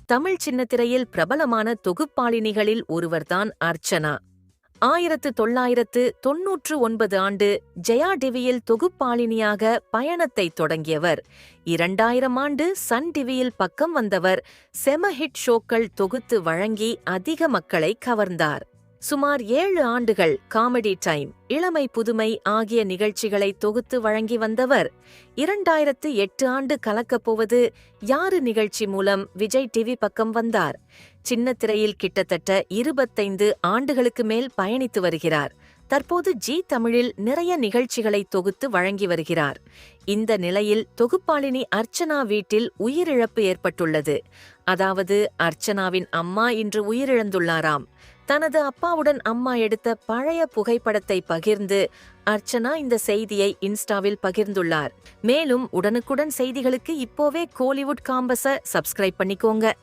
தமிழ் சின்னத்திரையில் பிரபலமான தொகுப்பாளினிகளில் ஒருவர்தான் அர்ச்சனா. 1999 ஆண்டு ஜெயா டிவியில் தொகுப்பாளினியாக பயணத்தை தொடங்கியவர். 2000 ஆண்டு சன் டிவியில் பக்கம் வந்தவர். செம ஹிட் ஷோக்கள் தொகுத்து வழங்கி அதிக மக்களை கவர்ந்தார். சுமார் 7 ஆண்டுகள் காமெடி டைம், இளமை புதுமை ஆகிய நிகழ்ச்சிகளை தொகுத்து வழங்கி வந்தவர். 2008 ஆண்டு கலக்கப்போவது யாரு நிகழ்ச்சி மூலம் விஜய் டிவி பக்கம் வந்தார். சின்னத்திரையில் கிட்டத்தட்ட 25 ஆண்டுகளுக்கு மேல் பயணித்து வருகிறார். தற்போது ஜி தமிழில் நிறைய நிகழ்ச்சிகளை தொகுத்து வழங்கி வருகிறார். இந்த நிலையில் தொகுப்பாளினி அர்ச்சனா வீட்டில் உயிரிழப்பு ஏற்பட்டுள்ளது. அதாவது அர்ச்சனாவின் அம்மா இன்று உயிரிழந்துள்ளாராம். தனது அப்பாவுடன் அம்மா எடுத்த பழைய புகைப்படத்தை பகிர்ந்து அர்ச்சனா இந்த செய்தியை இன்ஸ்டாவில் பகிர்ந்துள்ளார். மேலும் உடனுக்குடன் செய்திகளுக்கு இப்போவே கோலிவுட் காம்பஸை சப்ஸ்கிரைப் பண்ணிக்கோங்க.